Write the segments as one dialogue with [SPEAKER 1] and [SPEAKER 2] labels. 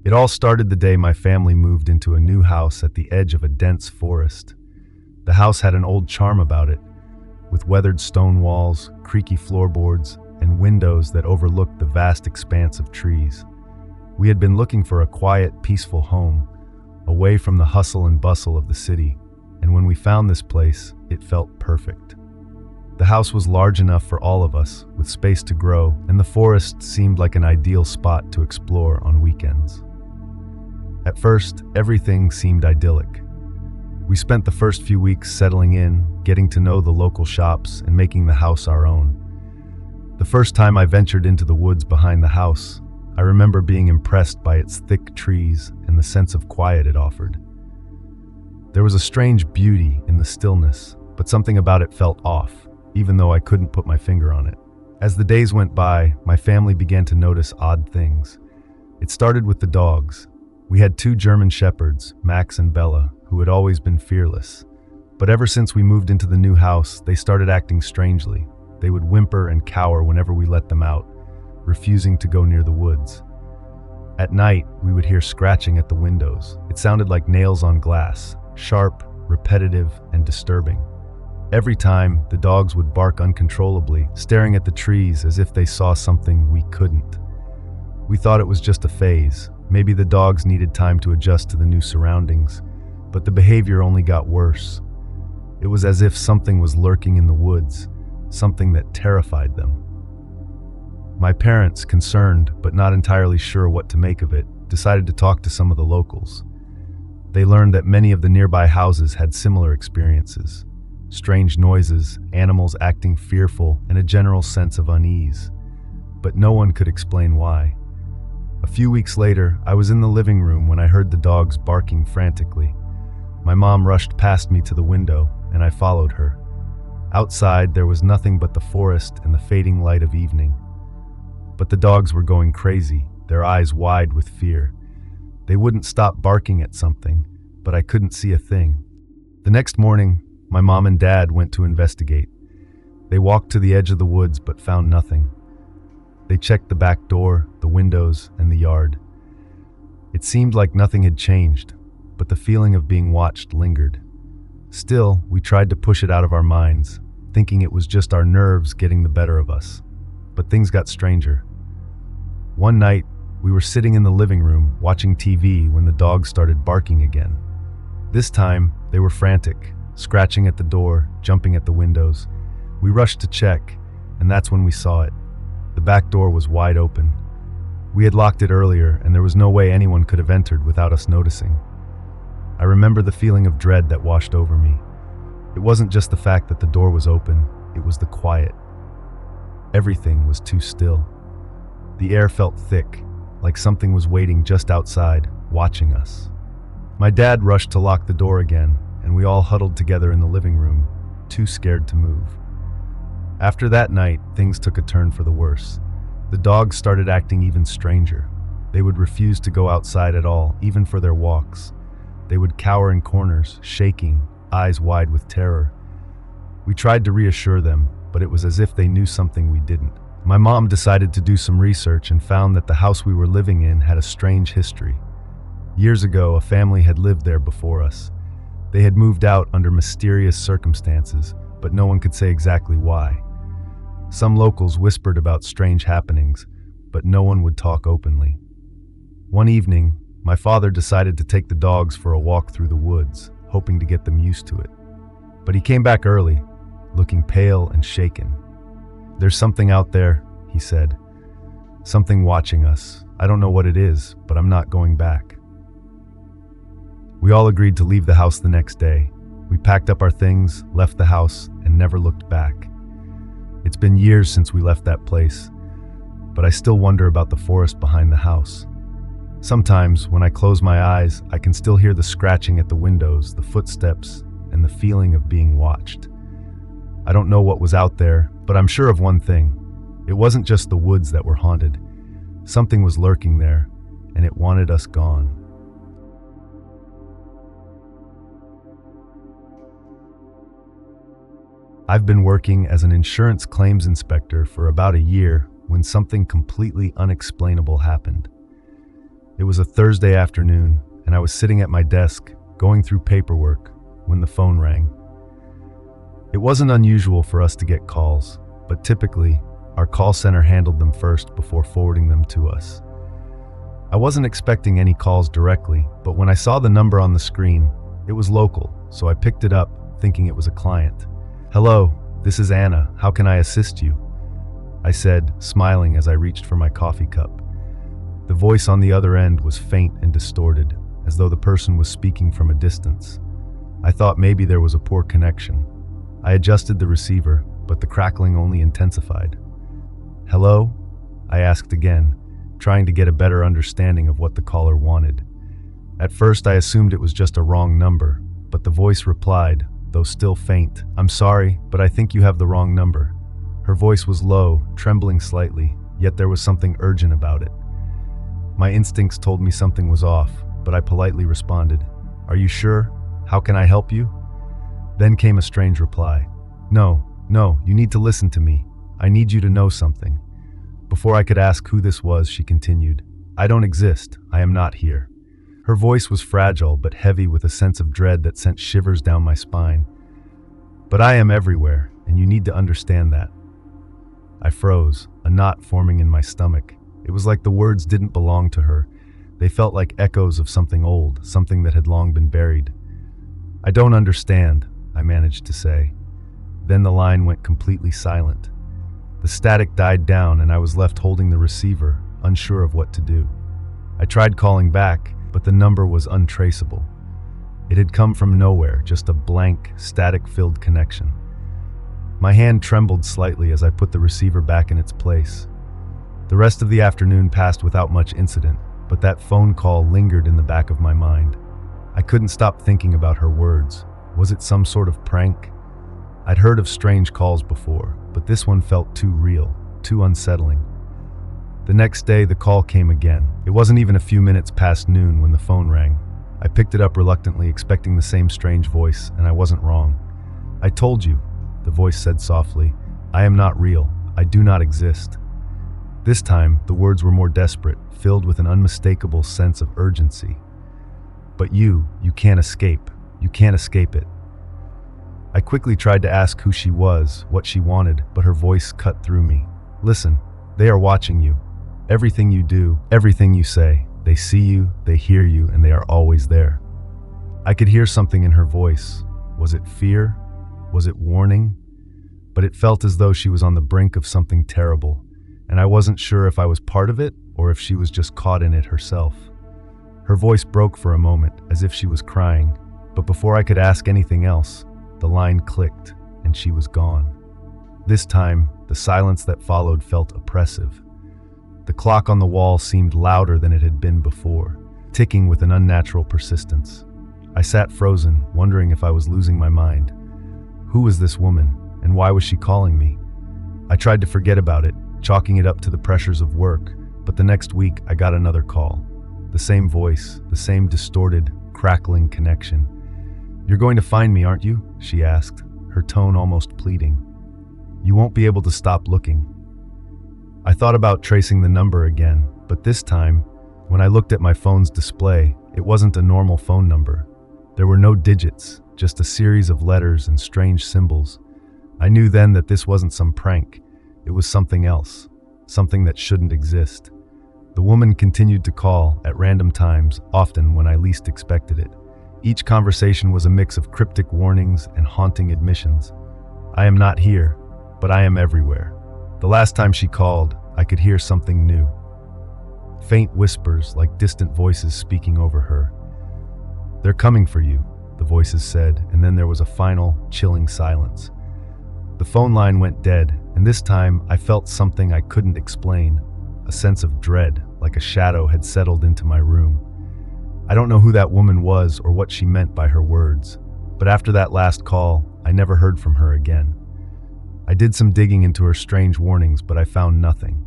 [SPEAKER 1] It all started the day my family moved into a new house at the edge of a dense forest. The house had an old charm about it, with weathered stone walls, creaky floorboards, and windows that overlooked the vast expanse of trees. We had been looking for a quiet, peaceful home, away from the hustle and bustle of the city, and when we found this place, it felt perfect. The house was large enough for all of us, with space to grow, and the forest seemed like an ideal spot to explore on weekends. At first, everything seemed idyllic. We spent the first few weeks settling in, getting to know the local shops, and making the house our own. The first time I ventured into the woods behind the house, I remember being impressed by its thick trees and the sense of quiet it offered. There was a strange beauty in the stillness, but something about it felt off, even though I couldn't put my finger on it. As the days went by, my family began to notice odd things. It started with the dogs. We had 2 German shepherds, Max and Bella, who had always been fearless. But ever since we moved into the new house, they started acting strangely. They would whimper and cower whenever we let them out, refusing to go near the woods. At night, we would hear scratching at the windows. It sounded like nails on glass, sharp, repetitive, and disturbing. Every time, the dogs would bark uncontrollably, staring at the trees as if they saw something we couldn't. We thought it was just a phase. Maybe the dogs needed time to adjust to the new surroundings, but the behavior only got worse. It was as if something was lurking in the woods, something that terrified them. My parents, concerned but not entirely sure what to make of it, decided to talk to some of the locals. They learned that many of the nearby houses had similar experiences. Strange noises, animals acting fearful, and a general sense of unease. But no one could explain why. A few weeks later, I was in the living room when I heard the dogs barking frantically. My mom rushed past me to the window, and I followed her. Outside, there was nothing but the forest and the fading light of evening. But the dogs were going crazy, their eyes wide with fear. They wouldn't stop barking at something, but I couldn't see a thing. The next morning, my mom and dad went to investigate. They walked to the edge of the woods but found nothing. They checked the back door, the windows, and the yard. It seemed like nothing had changed, but the feeling of being watched lingered. Still, we tried to push it out of our minds, thinking it was just our nerves getting the better of us. But things got stranger. One night, we were sitting in the living room watching TV when the dogs started barking again. This time, they were frantic, scratching at the door, jumping at the windows. We rushed to check, and that's when we saw it. The back door was wide open. We had locked it earlier, and there was no way anyone could have entered without us noticing. I remember the feeling of dread that washed over me. It wasn't just the fact that the door was open, it was the quiet. Everything was too still. The air felt thick, like something was waiting just outside, watching us. My dad rushed to lock the door again, and we all huddled together in the living room, too scared to move. After that night, things took a turn for the worse. The dogs started acting even stranger. They would refuse to go outside at all, even for their walks. They would cower in corners, shaking, eyes wide with terror. We tried to reassure them, but it was as if they knew something we didn't. My mom decided to do some research and found that the house we were living in had a strange history. Years ago, a family had lived there before us. They had moved out under mysterious circumstances, but no one could say exactly why. Some locals whispered about strange happenings, but no one would talk openly. One evening, my father decided to take the dogs for a walk through the woods, hoping to get them used to it. But he came back early, looking pale and shaken. "There's something out there," he said. "Something watching us. I don't know what it is, but I'm not going back." We all agreed to leave the house the next day. We packed up our things, left the house, and never looked back. It's been years since we left that place, but I still wonder about the forest behind the house. Sometimes, when I close my eyes, I can still hear the scratching at the windows, the footsteps, and the feeling of being watched. I don't know what was out there, but I'm sure of one thing. It wasn't just the woods that were haunted. Something was lurking there, and it wanted us gone. I've been working as an insurance claims inspector for about a year when something completely unexplainable happened. It was a Thursday afternoon, and I was sitting at my desk, going through paperwork, when the phone rang. It wasn't unusual for us to get calls, but typically, our call center handled them first before forwarding them to us. I wasn't expecting any calls directly, but when I saw the number on the screen, it was local, so I picked it up, thinking it was a client. "Hello, this is Anna. How can I assist you?" I said, smiling as I reached for my coffee cup. The voice on the other end was faint and distorted, as though the person was speaking from a distance. I thought maybe there was a poor connection. I adjusted the receiver, but the crackling only intensified. "Hello?" I asked again, trying to get a better understanding of what the caller wanted. At first, I assumed it was just a wrong number, but the voice replied, though still faint, "I'm sorry, but I think you have the wrong number." Her voice was low, trembling slightly, yet there was something urgent about it. My instincts told me something was off, but I politely responded, "Are you sure? How can I help you?" Then came a strange reply. No, you need to listen to me. I need you to know something." Before I could ask who this was, she continued, "I don't exist. I am not here." Her voice was fragile but heavy with a sense of dread that sent shivers down my spine. "But I am everywhere, and you need to understand that." I froze, a knot forming in my stomach. It was like the words didn't belong to her. They felt like echoes of something old, something that had long been buried. "I don't understand," I managed to say. Then the line went completely silent. The static died down and I was left holding the receiver, unsure of what to do. I tried calling back, but the number was untraceable. It had come from nowhere, just a blank, static-filled connection. My hand trembled slightly as I put the receiver back in its place. The rest of the afternoon passed without much incident, but that phone call lingered in the back of my mind. I couldn't stop thinking about her words. Was it some sort of prank? I'd heard of strange calls before, but this one felt too real, too unsettling. The next day, the call came again. It wasn't even a few minutes past noon when the phone rang. I picked it up reluctantly, expecting the same strange voice, and I wasn't wrong. "I told you," the voice said softly, "I am not real. I do not exist." This time, the words were more desperate, filled with an unmistakable sense of urgency. "But you can't escape. You can't escape it." I quickly tried to ask who she was, what she wanted, but her voice cut through me. "Listen, they are watching you. Everything you do, everything you say. They see you, they hear you, and they are always there." I could hear something in her voice. Was it fear? Was it warning? But it felt as though she was on the brink of something terrible, and I wasn't sure if I was part of it or if she was just caught in it herself. Her voice broke for a moment, as if she was crying, but before I could ask anything else, the line clicked, and she was gone. This time, the silence that followed felt oppressive. The clock on the wall seemed louder than it had been before, ticking with an unnatural persistence. I sat frozen, wondering if I was losing my mind. Who was this woman, and why was she calling me? I tried to forget about it, chalking it up to the pressures of work, but the next week I got another call. The same voice, the same distorted, crackling connection. "You're going to find me, aren't you?" she asked, her tone almost pleading. "You won't be able to stop looking." I thought about tracing the number again, but this time, when I looked at my phone's display, it wasn't a normal phone number. There were no digits, just a series of letters and strange symbols. I knew then that this wasn't some prank. It was something else, something that shouldn't exist. The woman continued to call at random times, often when I least expected it. Each conversation was a mix of cryptic warnings and haunting admissions. "I am not here, but I am everywhere." The last time she called, I could hear something new. Faint whispers like distant voices speaking over her. "They're coming for you," the voices said, and then there was a final, chilling silence. The phone line went dead, and this time I felt something I couldn't explain. A sense of dread, like a shadow had settled into my room. I don't know who that woman was or what she meant by her words, but after that last call, I never heard from her again. I did some digging into her strange warnings, but I found nothing.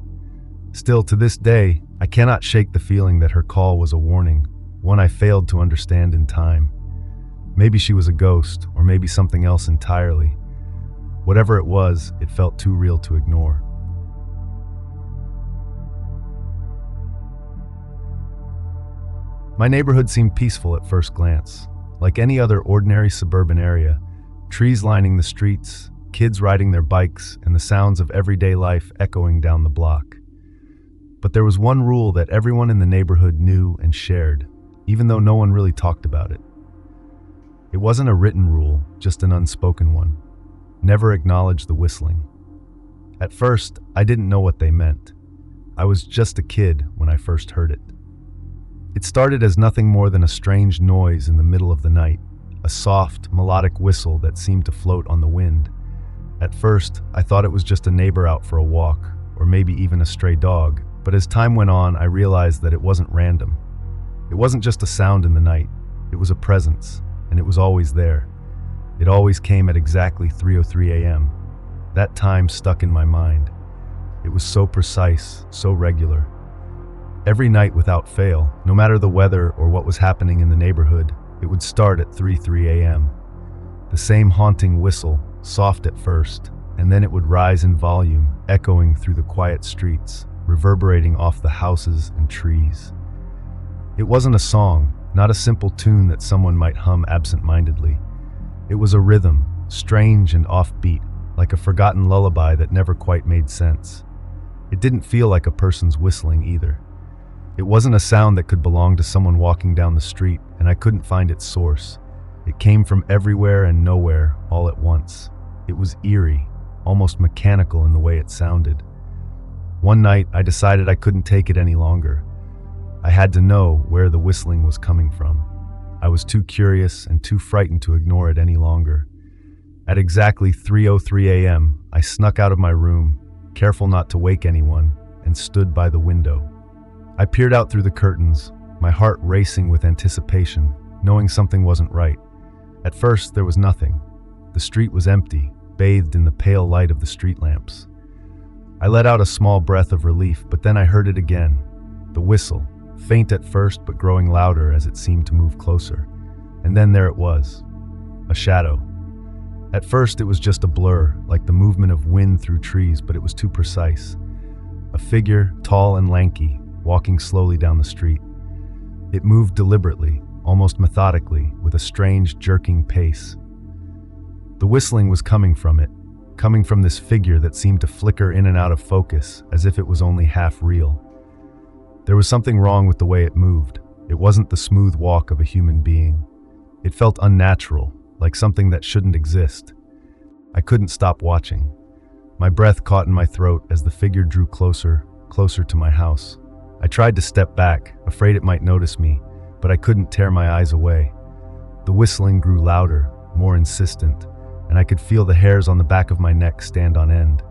[SPEAKER 1] Still, to this day, I cannot shake the feeling that her call was a warning, one I failed to understand in time. Maybe she was a ghost, or maybe something else entirely. Whatever it was, it felt too real to ignore. . My neighborhood seemed peaceful at first glance. Like any other ordinary suburban area, trees lining the streets, kids riding their bikes, and the sounds of everyday life echoing down the block. But there was one rule that everyone in the neighborhood knew and shared, even though no one really talked about it. It wasn't a written rule, just an unspoken one. Never acknowledge the whistling. At first, I didn't know what they meant. I was just a kid when I first heard it. It started as nothing more than a strange noise in the middle of the night, a soft, melodic whistle that seemed to float on the wind. At first, I thought it was just a neighbor out for a walk, or maybe even a stray dog, but as time went on, I realized that it wasn't random. It wasn't just a sound in the night, it was a presence, and it was always there. It always came at exactly 3:03 a.m. That time stuck in my mind. It was so precise, so regular. Every night without fail, no matter the weather or what was happening in the neighborhood, it would start at 3:03 a.m. The same haunting whistle, soft at first, and then it would rise in volume, echoing through the quiet streets, reverberating off the houses and trees. It wasn't a song, not a simple tune that someone might hum absent-mindedly. It was a rhythm, strange and offbeat, like a forgotten lullaby that never quite made sense. It didn't feel like a person's whistling either. It wasn't a sound that could belong to someone walking down the street, and I couldn't find its source. It came from everywhere and nowhere, all at once. It was eerie, almost mechanical in the way it sounded. One night, I decided I couldn't take it any longer. I had to know where the whistling was coming from. I was too curious and too frightened to ignore it any longer. At exactly 3:03 a.m., I snuck out of my room, careful not to wake anyone, and stood by the window. I peered out through the curtains, my heart racing with anticipation, knowing something wasn't right. At first, there was nothing. The street was empty, bathed in the pale light of the street lamps. I let out a small breath of relief, but then I heard it again. The whistle, faint at first but growing louder as it seemed to move closer. And then there it was, a shadow. At first, it was just a blur, like the movement of wind through trees, but it was too precise. A figure, tall and lanky, walking slowly down the street. It moved deliberately, almost methodically, with a strange, jerking pace. The whistling was coming from it, coming from this figure that seemed to flicker in and out of focus, as if it was only half real. There was something wrong with the way it moved. It wasn't the smooth walk of a human being. It felt unnatural, like something that shouldn't exist. I couldn't stop watching. My breath caught in my throat as the figure drew closer, closer to my house. I tried to step back, afraid it might notice me, but I couldn't tear my eyes away. The whistling grew louder, more insistent, and I could feel the hairs on the back of my neck stand on end.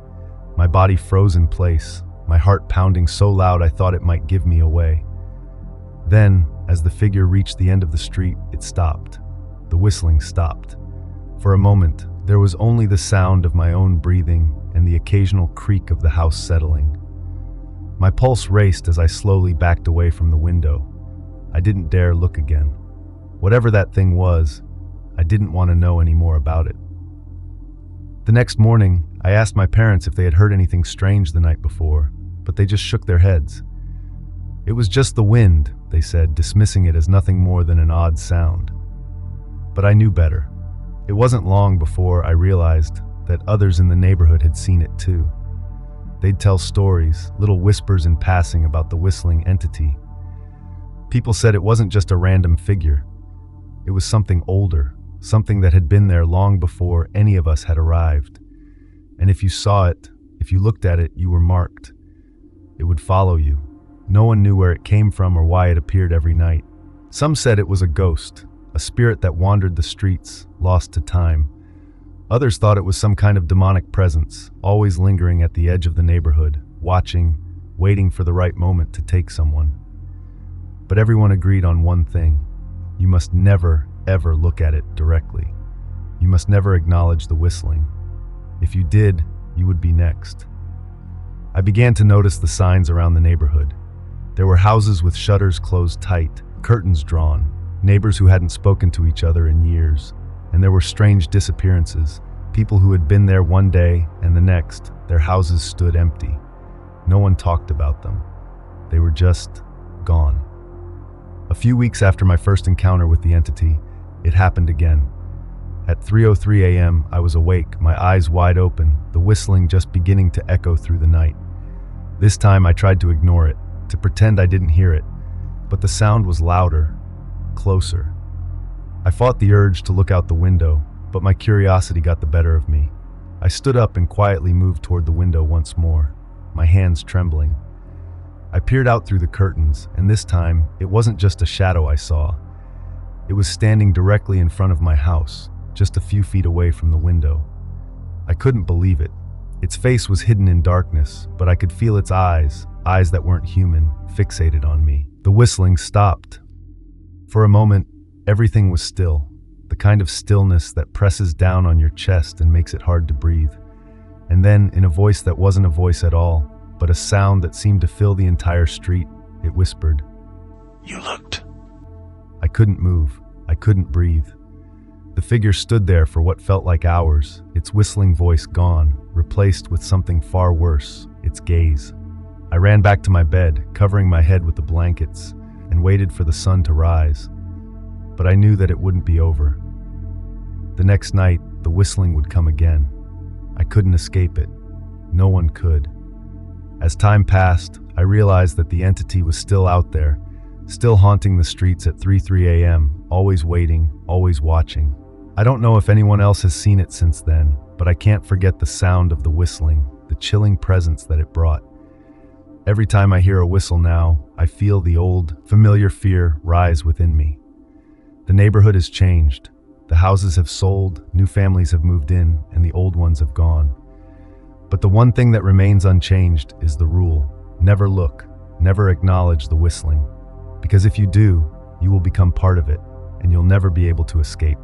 [SPEAKER 1] My body froze in place, my heart pounding so loud I thought it might give me away. Then, as the figure reached the end of the street, it stopped. The whistling stopped. For a moment, there was only the sound of my own breathing and the occasional creak of the house settling. My pulse raced as I slowly backed away from the window. I didn't dare look again. Whatever that thing was, I didn't want to know any more about it. The next morning, I asked my parents if they had heard anything strange the night before, but they just shook their heads. It was just the wind, they said, dismissing it as nothing more than an odd sound. But I knew better. It wasn't long before I realized that others in the neighborhood had seen it too. They'd tell stories, little whispers in passing about the whistling entity. People said it wasn't just a random figure. It was something older, something that had been there long before any of us had arrived. And if you saw it, if you looked at it, you were marked. It would follow you. No one knew where it came from or why it appeared every night. Some said it was a ghost, a spirit that wandered the streets, lost to time. Others thought it was some kind of demonic presence, always lingering at the edge of the neighborhood, watching, waiting for the right moment to take someone. But everyone agreed on one thing. You must never, ever look at it directly. You must never acknowledge the whistling. If you did, you would be next. I began to notice the signs around the neighborhood. There were houses with shutters closed tight, curtains drawn, neighbors who hadn't spoken to each other in years. And there were strange disappearances, people who had been there one day and the next, their houses stood empty. No one talked about them. They were just gone. A A few weeks after my first encounter with the entity, it happened again. At 3:03 a.m., I was awake, my eyes wide open, the whistling just beginning to echo through the night. This time I tried to ignore it, to pretend I didn't hear it, but the sound was louder, closer. I fought the urge to look out the window, but my curiosity got the better of me. I stood up and quietly moved toward the window once more, my hands trembling. I peered out through the curtains, and this time, it wasn't just a shadow I saw. It was standing directly in front of my house, just a few feet away from the window. I couldn't believe it. Its face was hidden in darkness, but I could feel its eyes that weren't human, fixated on me. The whistling stopped. For a moment, everything was still, the kind of stillness that presses down on your chest and makes it hard to breathe. And then, in a voice that wasn't a voice at all, but a sound that seemed to fill the entire street, it whispered,
[SPEAKER 2] "You looked."
[SPEAKER 1] I couldn't move. I couldn't breathe. The figure stood there for what felt like hours, its whistling voice gone, replaced with something far worse, its gaze. I ran back to my bed, covering my head with the blankets, and waited for the sun to rise. But I knew that it wouldn't be over. The next night, the whistling would come again. I couldn't escape it. No one could. As time passed, I realized that the entity was still out there, still haunting the streets at 3:03 a.m., always waiting, always watching. I don't know if anyone else has seen it since then, but I can't forget the sound of the whistling, the chilling presence that it brought. Every time I hear a whistle now, I feel the old, familiar fear rise within me. The neighborhood has changed. The houses have sold, new families have moved in, and the old ones have gone. But the one thing that remains unchanged is the rule: never look, never acknowledge the whistling. Because if you do, you will become part of it, and you'll never be able to escape.